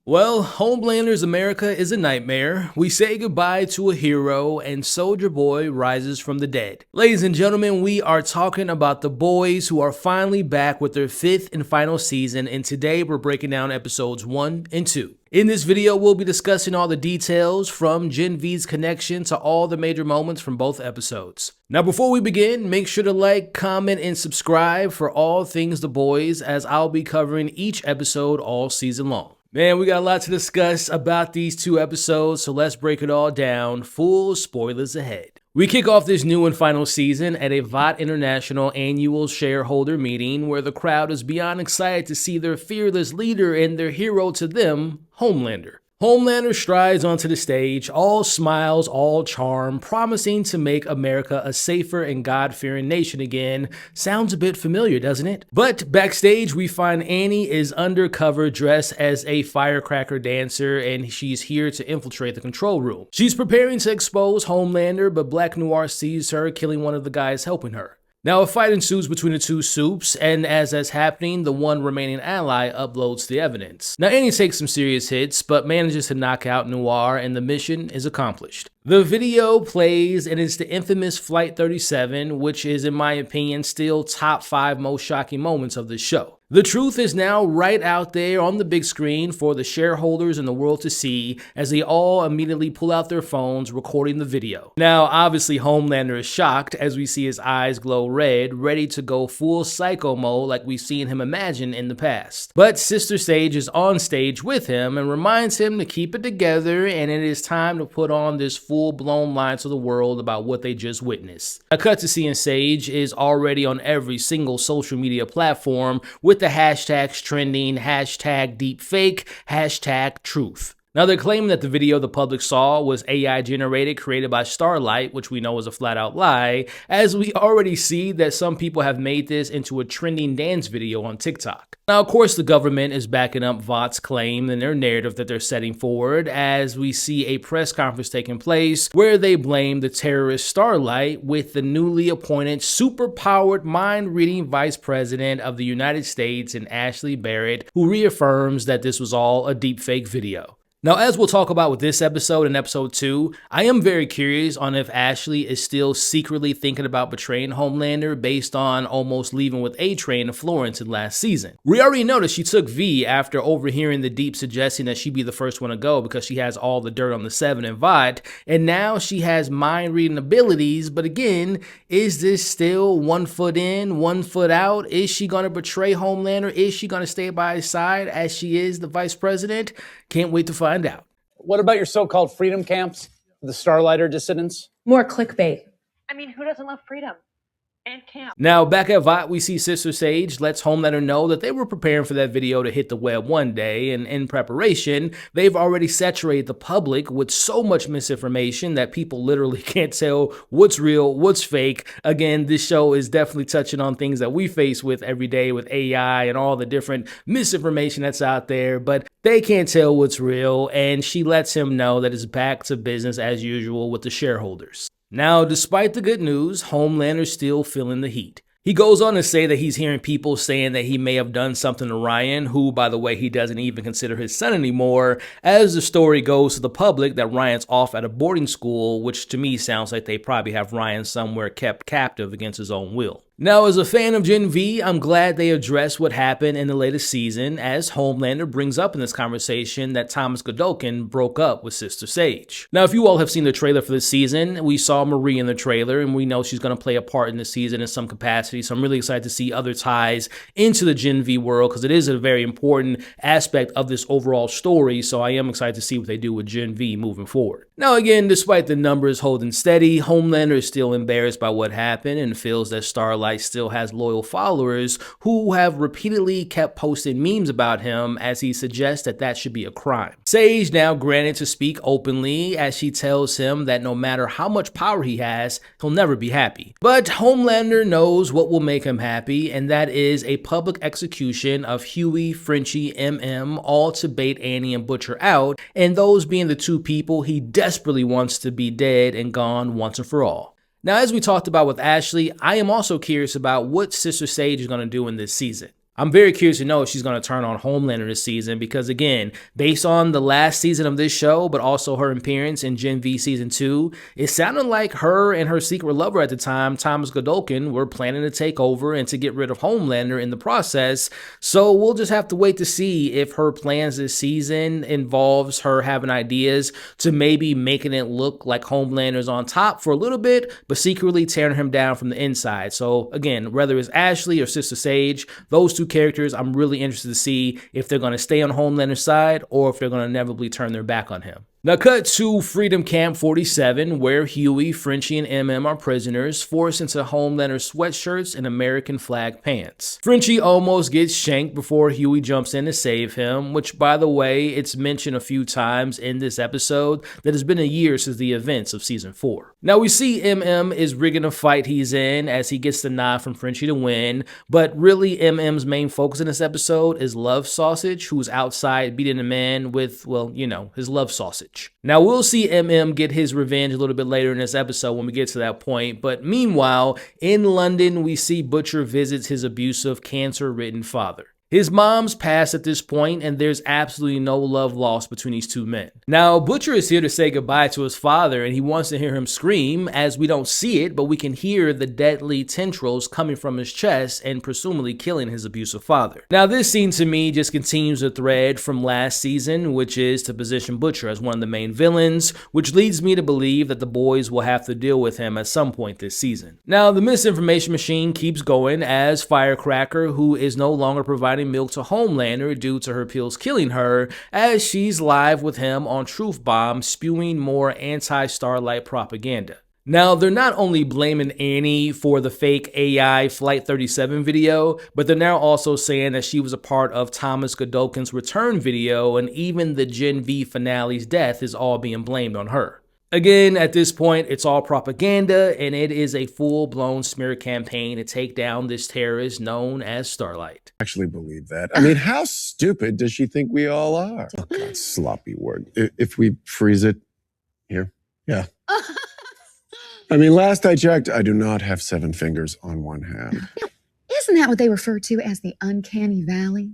Well, Homelander's America is a nightmare. We say goodbye to a hero, and Soldier Boy rises from the dead. Ladies and gentlemen, we are talking about the boys who are finally back with their 5th and final season, and today we're breaking down episodes 1 and 2. In this video, we'll be discussing all the details from Gen V's connection to all the major moments from both episodes. Now, before we begin, make sure to like, comment, and subscribe for all things The Boys, as I'll be covering each episode all season long. Man, we got a lot to discuss about these 2 episodes, so let's break it all down. Full spoilers ahead. We kick off this new and final season at a VOT International annual shareholder meeting where the crowd is beyond excited to see their fearless leader and their hero to them, Homelander. Homelander strides onto the stage, all smiles, all charm, promising to make America a safer and God-fearing nation again. Sounds a bit familiar, doesn't it? But backstage, we find Annie is undercover dressed as a firecracker dancer, and she's here to infiltrate the control room. She's preparing to expose Homelander, but Black Noir sees her, killing one of the guys helping her. Now, a fight ensues between the 2 supes, and as that's happening, the one remaining ally uploads the evidence. Now, Annie takes some serious hits, but manages to knock out Noir, and the mission is accomplished. The video plays, and it's the infamous Flight 37, which is, in my opinion, still top 5 most shocking moments of the show. The truth is now right out there on the big screen for the shareholders and the world to see, as they all immediately pull out their phones recording the video. Now, obviously, Homelander is shocked as we see his eyes glow red, ready to go full psycho mode like we've seen him imagine in the past. But Sister Sage is on stage with him and reminds him to keep it together, and it is time to put on this full-blown line to the world about what they just witnessed. A cut to seeing Sage is already on every single social media platform with the hashtags trending, hashtag deepfake, hashtag truth. Now, they're claiming that the video the public saw was AI generated, created by Starlight, which we know is a flat out lie, as we already see that some people have made this into a trending dance video on TikTok. Now, of course, the government is backing up VOT's claim and their narrative that they're setting forward, as we see a press conference taking place where they blame the terrorist Starlight with the newly appointed super-powered mind-reading vice president of the United States in Ashley Barrett, who reaffirms that this was all a deepfake video. Now, as we'll talk about with this episode and episode 2, I am very curious on if Ashley is still secretly thinking about betraying Homelander based on almost leaving with A-Train to Florence in last season. We already noticed she took V after overhearing the Deep suggesting that she be the first one to go because she has all the dirt on the 7 and VOT, and now she has mind-reading abilities, but again, is this still 1 foot in, 1 foot out? Is she going to betray Homelander? Is she going to stay by his side as she is the vice president? Can't wait to find out. What about your so-called freedom camps, the Starlighter dissidents? More clickbait. I mean, who doesn't love freedom and camp? Now, back at VOT, we see Sister Sage lets Homelander know that they were preparing for that video to hit the web one day, and in preparation, they've already saturated the public with so much misinformation that people literally can't tell what's real, what's fake. Again, this show is definitely touching on things that we face with every day with AI and all the different misinformation that's out there, but they can't tell what's real, and she lets him know that it's back to business as usual with the shareholders. Now, despite the good news, Homelander's still feeling the heat. He goes on to say that he's hearing people saying that he may have done something to Ryan, who, by the way, he doesn't even consider his son anymore, as the story goes to the public that Ryan's off at a boarding school, which to me sounds like they probably have Ryan somewhere kept captive against his own will. Now, as a fan of Gen V, I'm glad they addressed what happened in the latest season, as Homelander brings up in this conversation that Thomas Godokin broke up with Sister Sage. Now, if you all have seen the trailer for this season, we saw Marie in the trailer, and we know she's going to play a part in the season in some capacity, so I'm really excited to see other ties into the Gen V world, because it is a very important aspect of this overall story, so I am excited to see what they do with Gen V moving forward. Now, again, despite the numbers holding steady, Homelander is still embarrassed by what happened and feels that Starlight still has loyal followers who have repeatedly kept posting memes about him, as he suggests that that should be a crime. Sage now granted to speak openly, as she tells him that no matter how much power he has, he'll never be happy. But Homelander knows what will make him happy, and that is a public execution of Huey, Frenchie, MM, all to bait Annie and Butcher out, and those being the 2 people he desperately wants to be dead and gone once and for all. Now, as we talked about with Ashley, I am also curious about what Sister Sage is going to do in this season. I'm very curious to know if she's going to turn on Homelander this season because, again, based on the last season of this show, but also her appearance in Gen V Season 2, it sounded like her and her secret lover at the time, Thomas Godolkin, were planning to take over and to get rid of Homelander in the process. So we'll just have to wait to see if her plans this season involves her having ideas to maybe making it look like Homelander's on top for a little bit, but secretly tearing him down from the inside. So, again, whether it's Ashley or Sister Sage, those two characters, I'm really interested to see if they're going to stay on Homelander's side or if they're going to inevitably turn their back on him. Now cut to Freedom Camp 47, where Huey, Frenchie, and MM are prisoners, forced into Homelander sweatshirts and American flag pants. Frenchie almost gets shanked before Huey jumps in to save him, which, by the way, it's mentioned a few times in this episode that it's been a year since the events of Season 4. Now we see MM is rigging a fight he's in as he gets the nod from Frenchie to win, but really MM's main focus in this episode is Love Sausage, who's outside beating a man with, well, you know, his love sausage. Now, we'll see MM get his revenge a little bit later in this episode when we get to that point, but meanwhile, in London, we see Butcher visits his abusive, cancer-ridden father. His mom's passed at this point, and there's absolutely no love lost between these two men. Now, Butcher is here to say goodbye to his father, and he wants to hear him scream, as we don't see it, but we can hear the deadly tendrils coming from his chest and presumably killing his abusive father. Now, this scene to me just continues a thread from last season, which is to position Butcher as one of the main villains, which leads me to believe that the boys will have to deal with him at some point this season. Now, the misinformation machine keeps going as Firecracker, who is no longer providing milk to Homelander due to her pills killing her, as she's live with him on Truth Bomb spewing more anti-Starlight propaganda. Now, they're not only blaming Annie for the fake AI Flight 37 video, but they're now also saying that she was a part of Thomas Godolkin's return video, and even the Gen V finale's death is all being blamed on her. Again, at this point, it's all propaganda, and it is a full-blown smear campaign to take down this terrorist known as Starlight. Actually believe that. I mean, how stupid does she think we all are? Oh, God, sloppy word. If we freeze it here. Yeah. I mean, last I checked, I do not have 7 fingers on one hand. Isn't that what they refer to as the uncanny valley?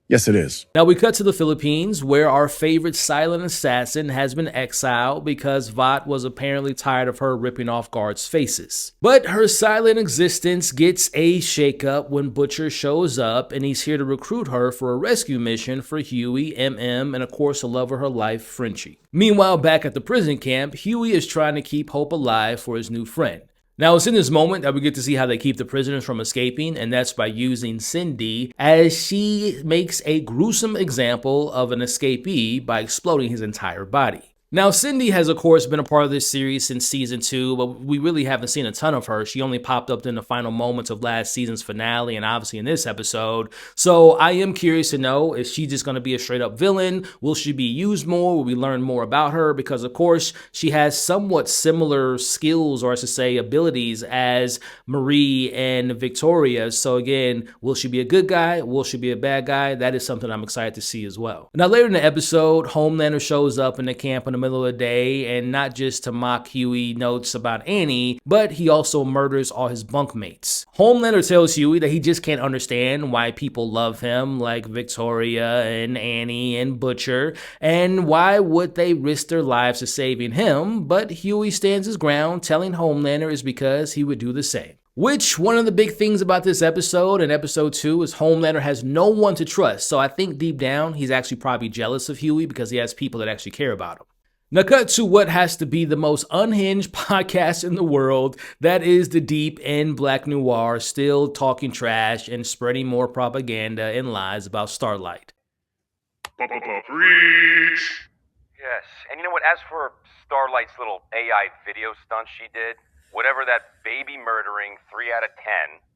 Yes, it is. Now we cut to the Philippines, where our favorite silent assassin has been exiled because Vought was apparently tired of her ripping off guards' faces. But her silent existence gets a shakeup when Butcher shows up, and he's here to recruit her for a rescue mission for Huey, MM, and of course the love of her life, Frenchie. Meanwhile, back at the prison camp, Huey is trying to keep hope alive for his new friend. Now, it's in this moment that we get to see how they keep the prisoners from escaping, and that's by using Cindy, as she makes a gruesome example of an escapee by exploding his entire body. Now, Cindy has, of course, been a part of this series since Season 2, but we really haven't seen a ton of her. She only popped up in the final moments of last season's finale and obviously in this episode. So I am curious to know, is she just going to be a straight-up villain? Will she be used more? Will we learn more about her? Because, of course, she has somewhat similar skills, or I should say abilities, as Marie and Victoria. So again, will she be a good guy? Will she be a bad guy? That is something I'm excited to see as well. Now, later in the episode, Homelander shows up in the camp in the middle of the day, and not just to mock Huey notes about Annie, but he also murders all his bunkmates. Homelander tells Huey that he just can't understand why people love him, like Victoria and Annie and Butcher, and why would they risk their lives to saving him, but Huey stands his ground, telling Homelander is because he would do the same. Which, one of the big things about this episode and episode 2 is Homelander has no one to trust, so I think deep down he's actually probably jealous of Huey because he has people that actually care about him. Now cut to what has to be the most unhinged podcast in the world, that is the Deep and Black Noir still talking trash and spreading more propaganda and lies about Starlight. Preach! Yes, and you know what, as for Starlight's little AI video stunt she did, whatever that baby murdering 3 out of 10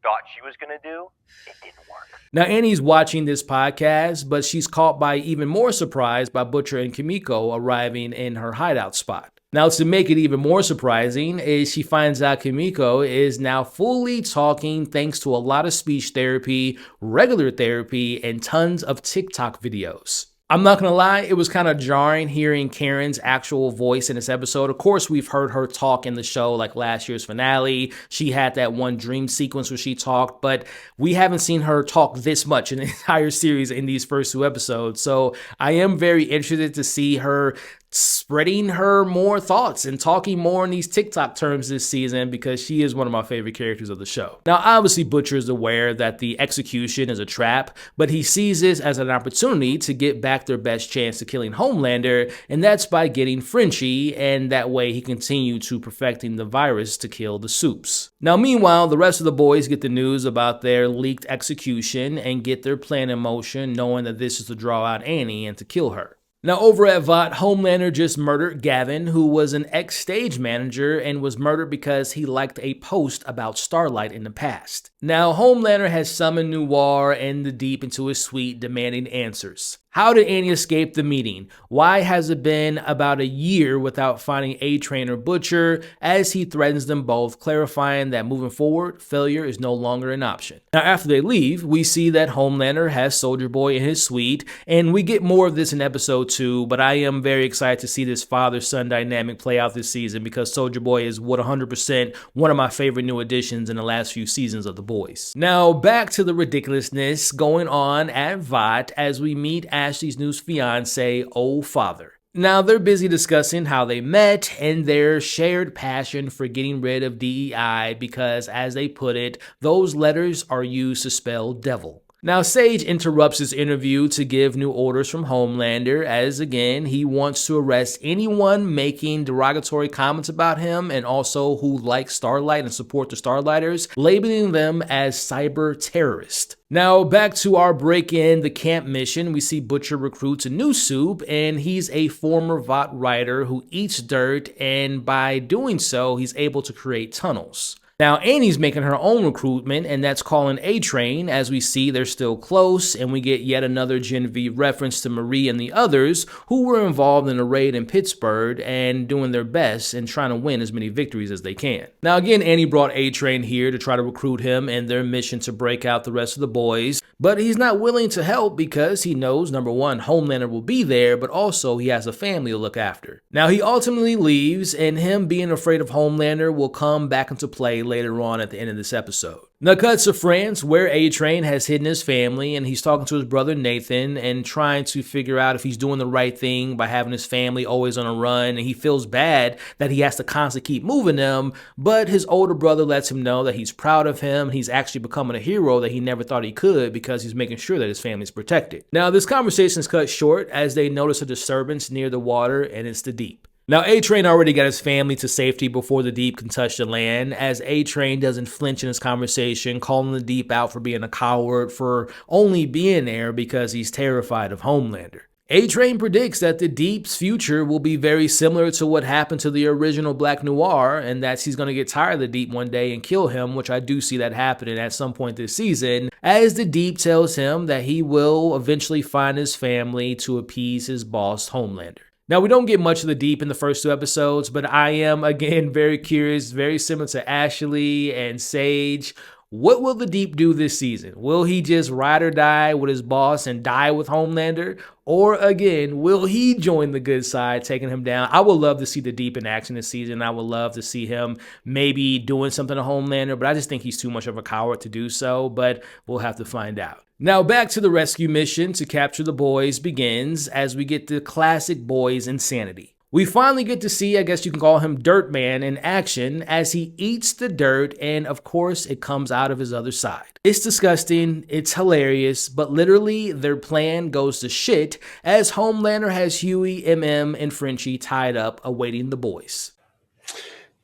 thought she was gonna do, it didn't work. Now Annie's watching this podcast, but she's caught by even more surprise by Butcher and Kimiko arriving in her hideout spot. Now, to make it even more surprising is she finds out Kimiko is now fully talking thanks to a lot of speech therapy, regular therapy, and tons of TikTok videos. I'm not gonna lie, it was kind of jarring hearing Karen's actual voice in this episode. Of course, we've heard her talk in the show, like last year's finale. She had that one dream sequence where she talked, but we haven't seen her talk this much in the entire series in these first 2 episodes. So I am very interested to see her spreading her more thoughts and talking more in these TikTok terms this season, because she is one of my favorite characters of the show. Now, obviously, Butcher is aware that the execution is a trap, but he sees this as an opportunity to get back their best chance to killing Homelander, and that's by getting Frenchie, and that way he continued to perfecting the virus to kill the Supes. Now, meanwhile, the rest of the boys get the news about their leaked execution and get their plan in motion, knowing that this is to draw out Annie and to kill her. Now, over at Vought, Homelander just murdered Gavin, who was an ex-stage manager and was murdered because he liked a post about Starlight in the past. Now, Homelander has summoned Noir and the Deep into his suite, demanding answers. How did Annie escape the meeting? Why has it been about a year without finding A-Train or Butcher, as he threatens them both, clarifying that moving forward, failure is no longer an option. Now, after they leave, we see that Homelander has Soldier Boy in his suite, and we get more of this in episode 2, but I am very excited to see this father-son dynamic play out this season, because Soldier Boy is 100% one of my favorite new additions in the last few seasons of The Boys. Now, back to the ridiculousness going on at Vought as we meet Ashley's new fiance, Oh Father. Now, they're busy discussing how they met and their shared passion for getting rid of DEI because, as they put it, those letters are used to spell devil. Now, Sage interrupts his interview to give new orders from Homelander, as again, he wants to arrest anyone making derogatory comments about him and also who like Starlight and support the Starlighters, labeling them as cyber terrorists. Now, back to our break-in, the camp mission, we see Butcher recruits a new Supe, and he's a former Vought writer who eats dirt, and by doing so, he's able to create tunnels. Now, Annie's making her own recruitment, and that's calling A-Train. As we see, they're still close, and we get yet another Genevieve reference to Marie and the others who were involved in a raid in Pittsburgh and doing their best and trying to win as many victories as they can. Now, again, Annie brought A-Train here to try to recruit him in their mission to break out the rest of the boys, but he's not willing to help because he knows, number one, Homelander will be there, but also he has a family to look after. Now, he ultimately leaves, and him being afraid of Homelander will come back into play later on at the end of this episode. Now, cuts to France, where A-Train has hidden his family, and he's talking to his brother Nathan and trying to figure out if he's doing the right thing by having his family always on a run, and he feels bad that he has to constantly keep moving them, but his older brother lets him know that he's proud of him, and he's actually becoming a hero that he never thought he could because he's making sure that his family's protected. Now, this conversation is cut short as they notice a disturbance near the water, and it's the Deep. Now, A-Train already got his family to safety before the Deep can touch the land, as A-Train doesn't flinch in his conversation, calling the Deep out for being a coward, for only being there because he's terrified of Homelander. A-Train predicts that the Deep's future will be very similar to what happened to the original Black Noir, and that he's going to get tired of the Deep one day and kill him, which I do see that happening at some point this season, as the Deep tells him that he will eventually find his family to appease his boss, Homelander. Now, we don't get much of the Deep in the first 2 episodes, but I am, again, very curious, very similar to Ashley and Sage. What will the Deep do this season? Will he just ride or die with his boss and die with Homelander? Or, again, will he join the good side, taking him down? I would love to see the Deep in action this season. I would love to see him maybe doing something to Homelander, but I just think he's too much of a coward to do so, but we'll have to find out. Now, back to the rescue mission to capture the boys begins as we get the classic boys insanity. We finally get to see, I guess you can call him Dirt Man, in action as he eats the dirt, and of course it comes out of his other side. It's disgusting, it's hilarious, but literally their plan goes to shit as Homelander has Huey, MM, and Frenchie tied up awaiting the boys.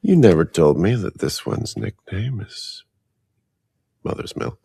You never told me that this one's nickname is Mother's Milk.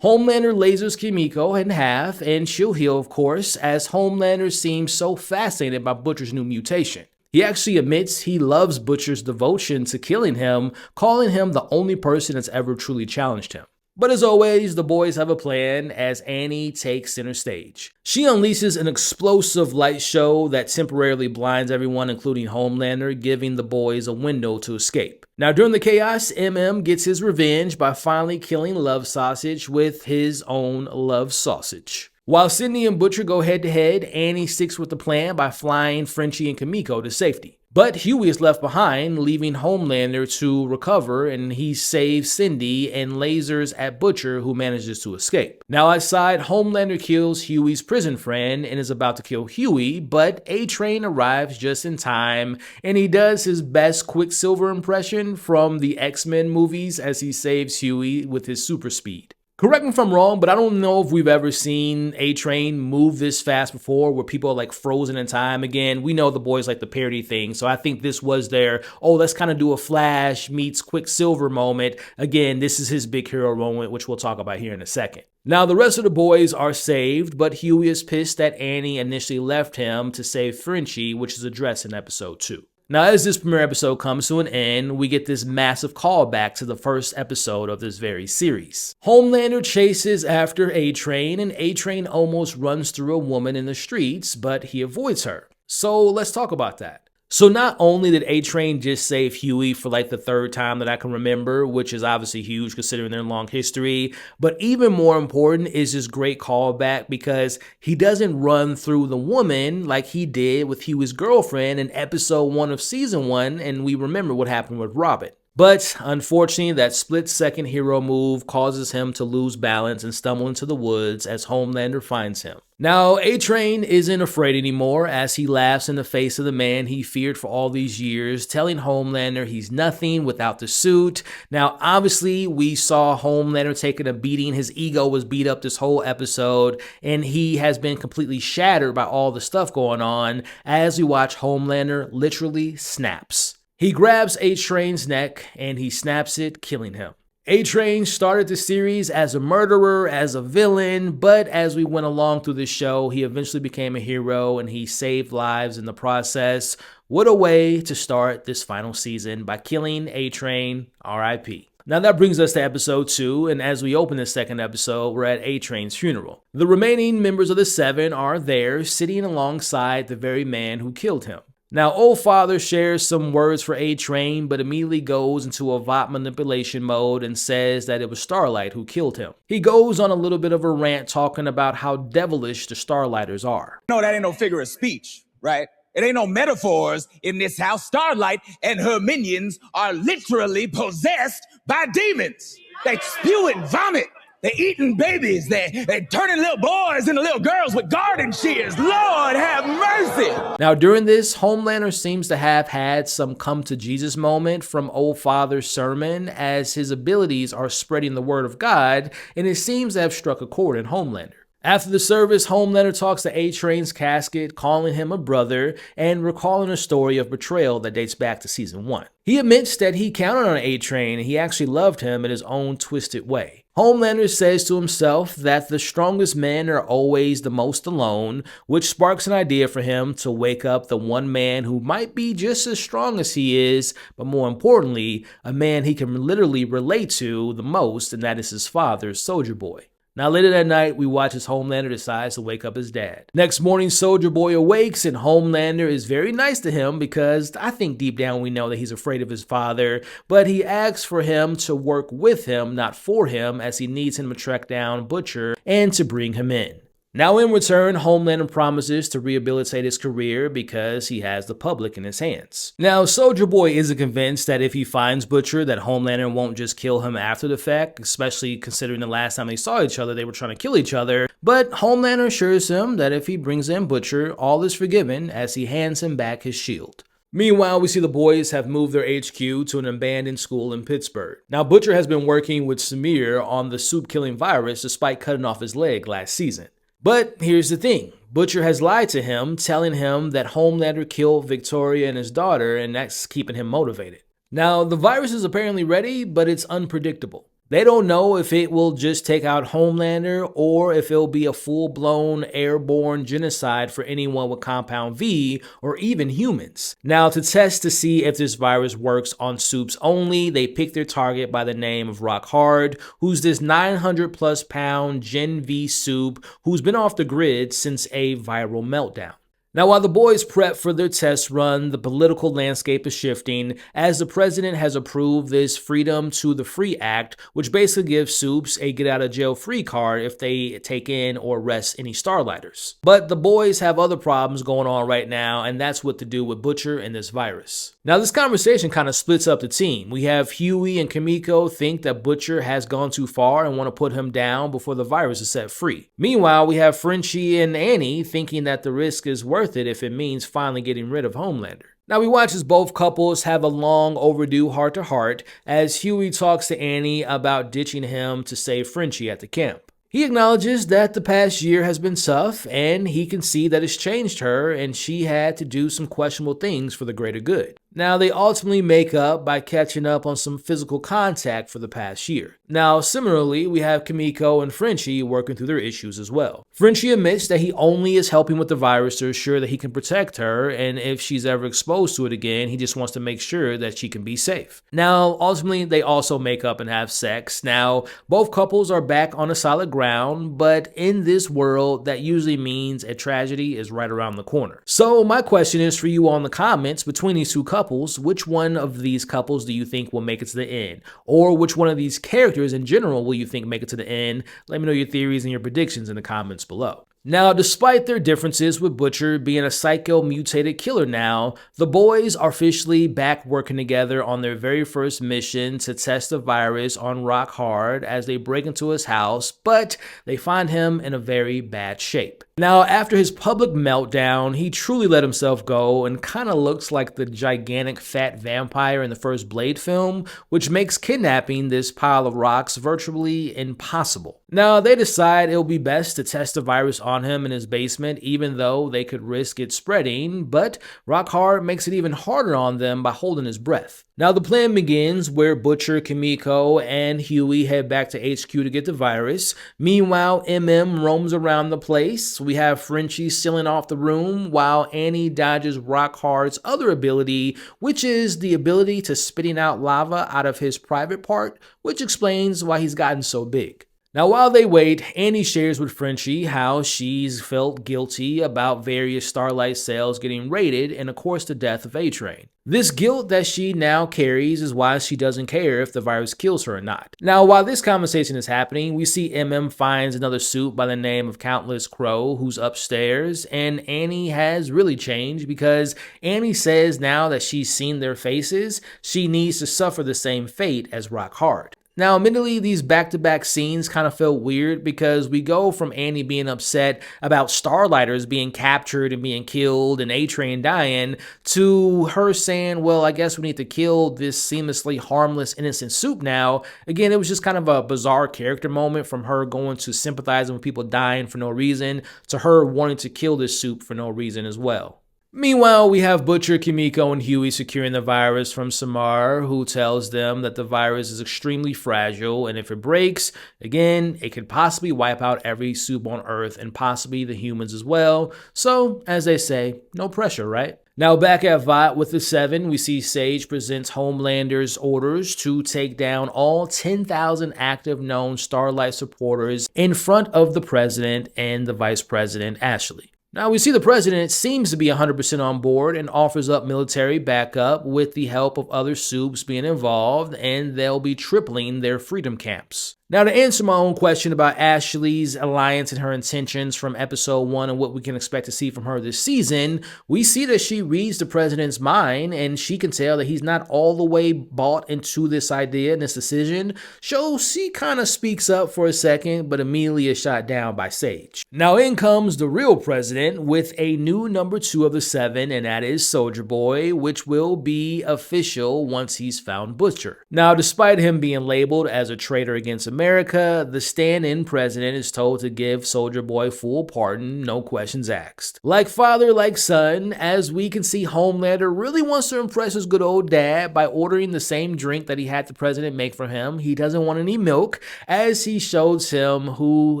Homelander lasers Kimiko in half, and she'll heal, of course, as Homelander seems so fascinated by Butcher's new mutation. He actually admits he loves Butcher's devotion to killing him, calling him the only person that's ever truly challenged him. But as always, the boys have a plan as Annie takes center stage. She unleashes an explosive light show that temporarily blinds everyone, including Homelander, giving the boys a window to escape. Now, during the chaos, MM gets his revenge by finally killing Love Sausage with his own love sausage. While Cindy and Butcher go head to head, Annie sticks with the plan by flying Frenchie and Kimiko to safety. But Huey is left behind, leaving Homelander to recover, and he saves Cindy and lasers at Butcher, who manages to escape. Now outside, Homelander kills Huey's prison friend and is about to kill Huey, but A-Train arrives just in time, and he does his best Quicksilver impression from the X-Men movies as he saves Huey with his super speed. Correct me if I'm wrong, but I don't know if we've ever seen A-Train move this fast before where people are like frozen in time again. We know the boys like the parody thing, so I think this was their, let's kind of do a Flash meets Quicksilver moment. Again, this is his big hero moment, which we'll talk about here in a second. Now, the rest of the boys are saved, but Huey is pissed that Annie initially left him to save Frenchie, which is addressed in episode 2. Now, as this premiere episode comes to an end, we get this massive callback to the first episode of this very series. Homelander chases after A-Train, and A-Train almost runs through a woman in the streets, but he avoids her. So let's talk about that. So not only did A-Train just save Huey for like the third time that I can remember, which is obviously huge considering their long history, but even more important is this great callback because he doesn't run through the woman like he did with Huey's girlfriend in episode 1 of season 1, and we remember what happened with Robin. But unfortunately, that split-second hero move causes him to lose balance and stumble into the woods as Homelander finds him. Now, A-Train isn't afraid anymore as he laughs in the face of the man he feared for all these years, telling Homelander he's nothing without the suit. Now, obviously, we saw Homelander taking a beating. His ego was beat up this whole episode, and he has been completely shattered by all the stuff going on as we watch Homelander literally snaps. He grabs A-Train's neck and he snaps it, killing him. A-Train started the series as a murderer, as a villain, but as we went along through the show, he eventually became a hero and he saved lives in the process. What a way to start this final season by killing A-Train, R.I.P. Now that brings us to episode 2, and as we open this second episode, we're at A-Train's funeral. The remaining members of the Seven are there, sitting alongside the very man who killed him. Now, Old Father shares some words for A-Train, but immediately goes into a Vought manipulation mode and says that it was Starlight who killed him. He goes on a little bit of a rant talking about how devilish the Starlighters are. No, that ain't no figure of speech, right? It ain't no metaphors in this house. Starlight and her minions are literally possessed by demons. They spew and vomit. They're eating babies. They're turning little boys into little girls with garden shears. Lord have mercy. Now, during this, Homelander seems to have had some come to Jesus moment from Old Father's sermon as his abilities are spreading the word of God, and it seems to have struck a chord in Homelander. After the service, Homelander talks to A-Train's casket, calling him a brother and recalling a story of betrayal that dates back to season 1. He admits that he counted on A-Train and he actually loved him in his own twisted way. Homelander says to himself that the strongest men are always the most alone, which sparks an idea for him to wake up the one man who might be just as strong as he is, but more importantly, a man he can literally relate to the most, and that is his father, Soulja Boy. Now later that night, we watch as Homelander decides to wake up his dad. Next morning, Soulja Boy awakes and Homelander is very nice to him because I think deep down we know that he's afraid of his father, but he asks for him to work with him, not for him, as he needs him to track down Butcher and to bring him in. Now in return, Homelander promises to rehabilitate his career because he has the public in his hands. Now, Soulja Boy isn't convinced that if he finds Butcher that Homelander won't just kill him after the fact, especially considering the last time they saw each other, they were trying to kill each other, but Homelander assures him that if he brings in Butcher, all is forgiven as he hands him back his shield. Meanwhile, we see the boys have moved their HQ to an abandoned school in Pittsburgh. Now, Butcher has been working with Samir on the soup-killing virus despite cutting off his leg last season. But here's the thing, Butcher has lied to him, telling him that Homelander killed Victoria and his daughter, and that's keeping him motivated. Now, the virus is apparently ready, but it's unpredictable. They don't know if it will just take out Homelander or if it'll be a full-blown airborne genocide for anyone with Compound V or even humans. Now, to test to see if this virus works on soups only, they pick their target by the name of Rock Hard, who's this 900+ pound Gen V soup who's been off the grid since a viral meltdown. Now, while the boys prep for their test run, the political landscape is shifting as the president has approved this Freedom to the Free Act, which basically gives Supes a get-out-of-jail-free card if they take in or arrest any Starlighters. But the boys have other problems going on right now, and that's what to do with Butcher and this virus. Now, this conversation kind of splits up the team. We have Huey and Kimiko think that Butcher has gone too far and want to put him down before the virus is set free. Meanwhile, we have Frenchie and Annie thinking that the risk is worth it if it means finally getting rid of Homelander. Now we watch as both couples have a long overdue heart-to-heart as Huey talks to Annie about ditching him to save Frenchie at the camp. He acknowledges that the past year has been tough and he can see that it's changed her and she had to do some questionable things for the greater good. Now, they ultimately make up by catching up on some physical contact for the past year. Now, similarly, we have Kimiko and Frenchie working through their issues as well. Frenchie admits that he only is helping with the virus to ensure that he can protect her, and if she's ever exposed to it again, he just wants to make sure that she can be safe. Now, ultimately, they also make up and have sex. Now, both couples are back on a solid ground, but in this world, that usually means a tragedy is right around the corner. So, my question is for you all in the comments, between these two couples, which one of these couples do you think will make it to the end? Or which one of these characters in general will you think make it to the end? Let me know your theories and your predictions in the comments below. Now, despite their differences with Butcher being a psycho-mutated killer now, the boys are officially back working together on their very first mission to test the virus on Rock Hard as they break into his house, but they find him in a very bad shape. Now, after his public meltdown, he truly let himself go and kind of looks like the gigantic fat vampire in the first Blade film, which makes kidnapping this pile of rocks virtually impossible. Now, they decide it will be best to test the virus on him in his basement, even though they could risk it spreading, but Rock Hard makes it even harder on them by holding his breath. Now, the plan begins where Butcher, Kimiko, and Huey head back to HQ to get the virus. Meanwhile, MM roams around the place. We have Frenchie sealing off the room while Annie dodges Rock Hard's other ability, which is the ability to spitting out lava out of his private part, which explains why he's gotten so big. Now, while they wait, Annie shares with Frenchie how she's felt guilty about various Starlight cells getting raided and, of course, the death of A-Train. This guilt that she now carries is why she doesn't care if the virus kills her or not. Now, while this conversation is happening, we see MM finds another suit by the name of Countless Crow who's upstairs, and Annie has really changed because Annie says now that she's seen their faces, she needs to suffer the same fate as Rock Hard. Now, admittedly, these back-to-back scenes kind of felt weird because we go from Annie being upset about Starlighters being captured and being killed and A-Train dying to her saying, well, I guess we need to kill this seamlessly harmless, innocent Supe now. Again, it was just kind of a bizarre character moment from her going to sympathizing with people dying for no reason to her wanting to kill this Supe for no reason as well. Meanwhile, we have Butcher, Kimiko, and Huey securing the virus from Samar, who tells them that the virus is extremely fragile, and if it breaks, again, it could possibly wipe out every Supe on Earth and possibly the humans as well. So, as they say, no pressure, right? Now, back at Vought with the Seven, we see Sage presents Homelander's orders to take down all 10,000 active known Starlight supporters in front of the president and the vice president, Ashley. Now, we see the president seems to be 100% on board and offers up military backup with the help of other Supes being involved, and they'll be tripling their freedom camps. Now, to answer my own question about Ashley's alliance and her intentions from episode 1 and what we can expect to see from her this season, we see that she reads the president's mind and she can tell that he's not all the way bought into this idea and this decision, so she kind of speaks up for a second but immediately is shot down by Sage. Now, in comes the real president with a new number 2 of the 7, and that is Soulja Boy, which will be official once he's found Butcher. Now, despite him being labeled as a traitor against America, the stand-in president is told to give Soulja Boy full pardon, no questions asked. Like father, like son, as we can see, Homelander really wants to impress his good old dad by ordering the same drink that he had the president make for him. He doesn't want any milk, as he shows him who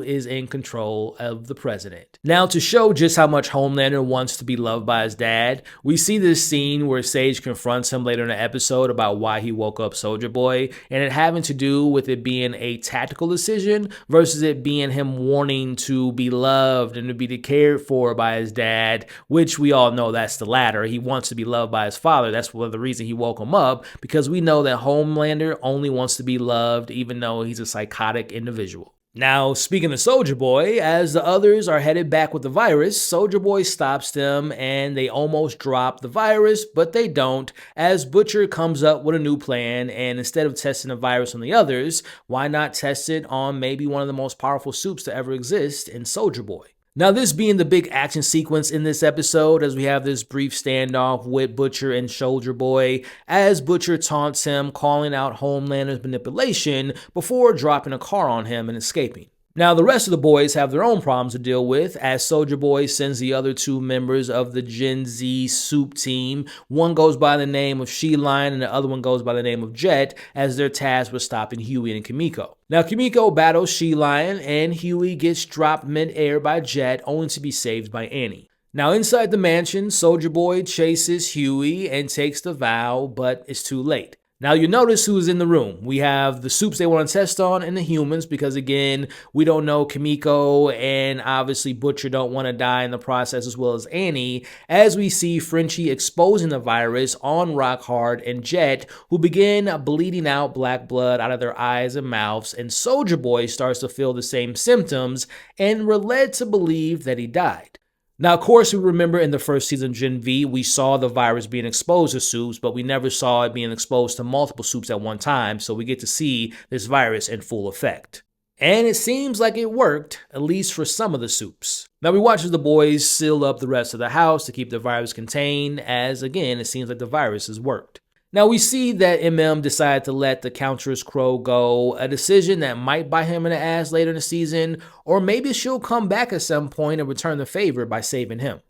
is in control of the president. Now, to show just how much Homelander wants to be loved by his dad, we see this scene where Sage confronts him later in the episode about why he woke up Soulja Boy, and it having to do with it being a tactical decision versus it being him wanting to be loved and to be cared for by his dad, which we all know that's the latter. He wants to be loved by his father. That's one of the reasons he woke him up, because we know that Homelander only wants to be loved even though he's a psychotic individual. Now, speaking of Soulja Boy, as the others are headed back with the virus, Soulja Boy stops them and they almost drop the virus, but they don't, as Butcher comes up with a new plan, and instead of testing the virus on the others, why not test it on maybe one of the most powerful soups to ever exist in Soulja Boy? Now, this being the big action sequence in this episode, as we have this brief standoff with Butcher and Soulja Boy, as Butcher taunts him, calling out Homelander's manipulation before dropping a car on him and escaping. Now, the rest of the boys have their own problems to deal with, as Soulja Boy sends the other two members of the Gen Z soup team. One goes by the name of She-Lion and the other one goes by the name of Jet, as they're tasked with stopping Huey and Kimiko. Now, Kimiko battles She-Lion and Huey gets dropped mid-air by Jet, only to be saved by Annie. Now, inside the mansion, Soulja Boy chases Huey and takes the vow, but it's too late. Now, you notice who's in the room. We have the soups they want to test on and the humans, because again, we don't know Kimiko and obviously Butcher don't want to die in the process, as well as Annie, as we see Frenchie exposing the virus on Rockhard and Jet, who begin bleeding out black blood out of their eyes and mouths, and Soulja Boy starts to feel the same symptoms, and we're led to believe that he died. Now, of course, we remember in the first season of Gen V, we saw the virus being exposed to soups, but we never saw it being exposed to multiple soups at one time, so we get to see this virus in full effect. And it seems like it worked, at least for some of the soups. Now, we watch as the boys seal up the rest of the house to keep the virus contained, as again, it seems like the virus has worked. Now, we see that MM decided to let the Countess Crow go, a decision that might bite him in the ass later in the season, or maybe she'll come back at some point and return the favor by saving him.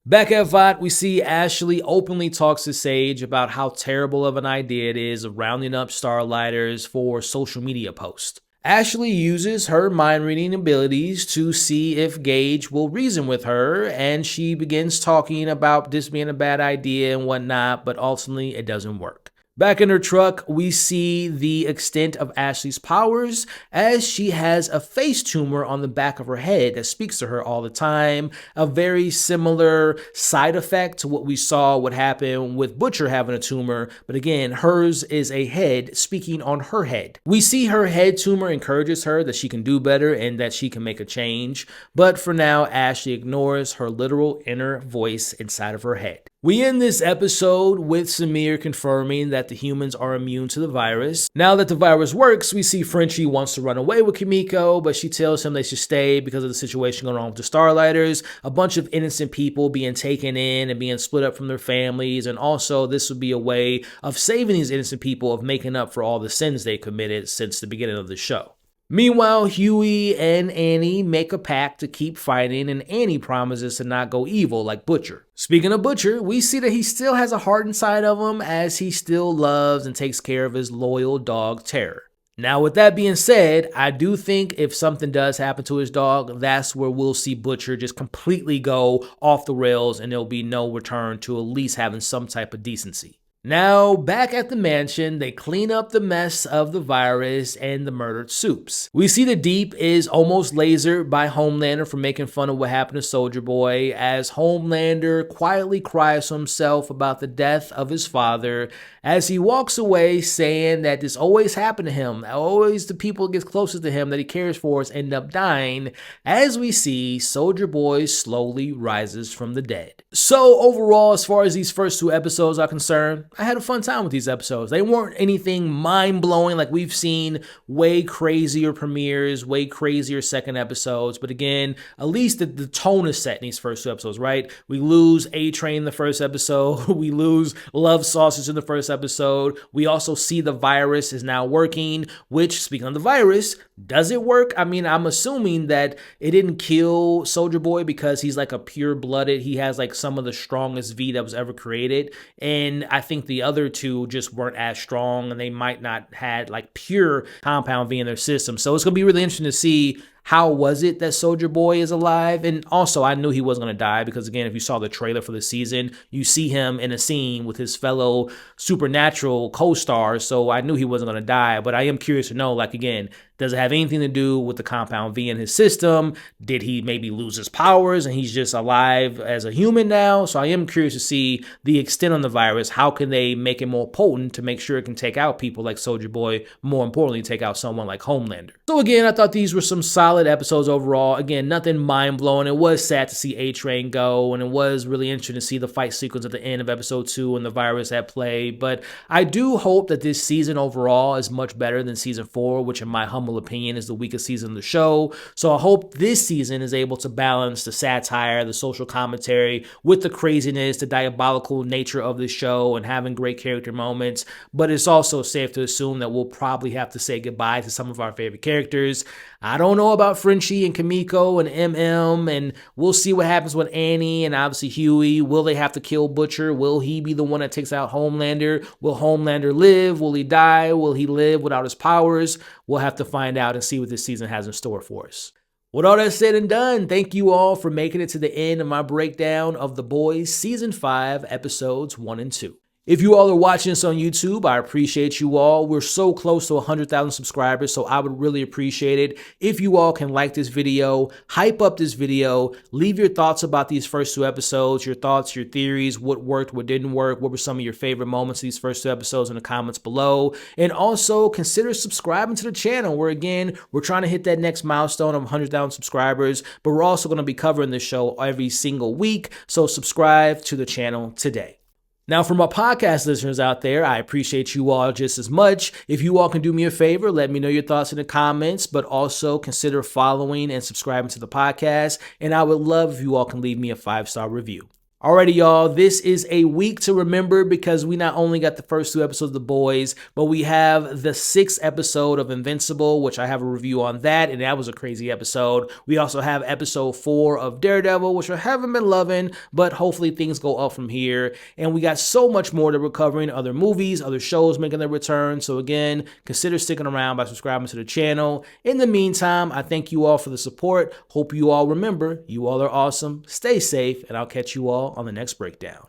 Back at Vought, we see Ashley openly talks to Sage about how terrible of an idea it is of rounding up Starlighters for social media posts. Ashley uses her mind-reading abilities to see if Gage will reason with her, and she begins talking about this being a bad idea and whatnot, but ultimately it doesn't work. Back in her truck, we see the extent of Ashley's powers, as she has a face tumor on the back of her head that speaks to her all the time, a very similar side effect to what we saw would happen with Butcher having a tumor, but again, hers is a head speaking on her head. We see her head tumor encourages her that she can do better and that she can make a change, but for now, Ashley ignores her literal inner voice inside of her head. We end this episode with Samir confirming that the humans are immune to the virus. Now that the virus works, we see Frenchie wants to run away with Kimiko, but she tells him they should stay because of the situation going on with the Starlighters, a bunch of innocent people being taken in and being split up from their families, and also this would be a way of saving these innocent people, of making up for all the sins they committed since the beginning of the show. Meanwhile, Huey and Annie make a pact to keep fighting, and Annie promises to not go evil like Butcher. Speaking of Butcher, we see that he still has a heart inside of him, as he still loves and takes care of his loyal dog, Terror. Now, with that being said, I do think if something does happen to his dog, that's where we'll see Butcher just completely go off the rails and there'll be no return to at least having some type of decency. Now, back at the mansion, they clean up the mess of the virus and the murdered soups. We see the Deep is almost lasered by Homelander for making fun of what happened to Soulja Boy, as Homelander quietly cries to himself about the death of his father, as he walks away saying that this always happened to him. Always the people that get closest to him that he cares for end up dying, as we see Soulja Boy slowly rises from the dead. So overall, as far as these first two episodes are concerned, I had a fun time with these episodes. They weren't anything mind-blowing like we've seen way crazier premieres, way crazier second episodes. But again, at least the tone is set in these first two episodes, right? We lose A-Train in the first episode. We lose Love Sausage in the first episode. We also see the virus is now working, which, speaking of the virus, does it work? I mean, I'm assuming that it didn't kill Soulja Boy because he's like a pure-blooded, he has like some of the strongest V that was ever created. And I think the other two just weren't as strong and they might not had like pure compound V in their system. So it's going to be really interesting to see how was it that Soldier Boy is alive? And also, I knew he wasn't going to die because, again, if you saw the trailer for the season, you see him in a scene with his fellow Supernatural co-stars, so I knew he wasn't going to die. But I am curious to know, like, again, does it have anything to do with the compound V in his system? Did he maybe lose his powers and he's just alive as a human now? So I am curious to see the extent on the virus. How can they make it more potent to make sure it can take out people like Soldier Boy, more importantly, take out someone like Homelander? So again, I thought these were some solid episodes overall. Again, nothing mind-blowing. It was sad to see A-Train go, and it was really interesting to see the fight sequence at the end of episode 2 and the virus at play. But I do hope that this season overall is much better than season 4, which in my humble opinion is the weakest season of the show. So I hope this season is able to balance the satire, the social commentary with the craziness, the diabolical nature of the show and having great character moments. But it's also safe to assume that we'll probably have to say goodbye to some of our favorite characters. I don't know about Frenchie and Kimiko and MM, and we'll see what happens with Annie and obviously Huey. Will they have to kill Butcher? Will he be the one that takes out Homelander? Will Homelander live? Will he die? Will he live without his powers? We'll have to find out and see what this season has in store for us. With all that said and done, thank you all for making it to the end of my breakdown of The Boys Season 5, Episodes 1 and 2. If you all are watching this on YouTube, I appreciate you all. We're so close to 100,000 subscribers, so I would really appreciate it if you all can like this video, hype up this video, leave your thoughts about these first 2 episodes, your thoughts, your theories, what worked, what didn't work, what were some of your favorite moments of these first 2 episodes in the comments below. And also consider subscribing to the channel where, again, we're trying to hit that next milestone of 100,000 subscribers, but we're also going to be covering this show every single week, so subscribe to the channel today. Now, for my podcast listeners out there, I appreciate you all just as much. If you all can do me a favor, let me know your thoughts in the comments, but also consider following and subscribing to the podcast. And I would love if you all can leave me a 5-star review. Alrighty, y'all, this is a week to remember because we not only got the first 2 episodes of The Boys, but we have the 6th episode of Invincible, which I have a review on that, and that was a crazy episode. We also have episode 4 of Daredevil, which I haven't been loving, but hopefully things go up from here. And we got so much more that we're covering, other movies, other shows making their return. So again, consider sticking around by subscribing to the channel. In the meantime, I thank you all for the support. Hope you all remember, you all are awesome. Stay safe, and I'll catch you all on the next breakdown.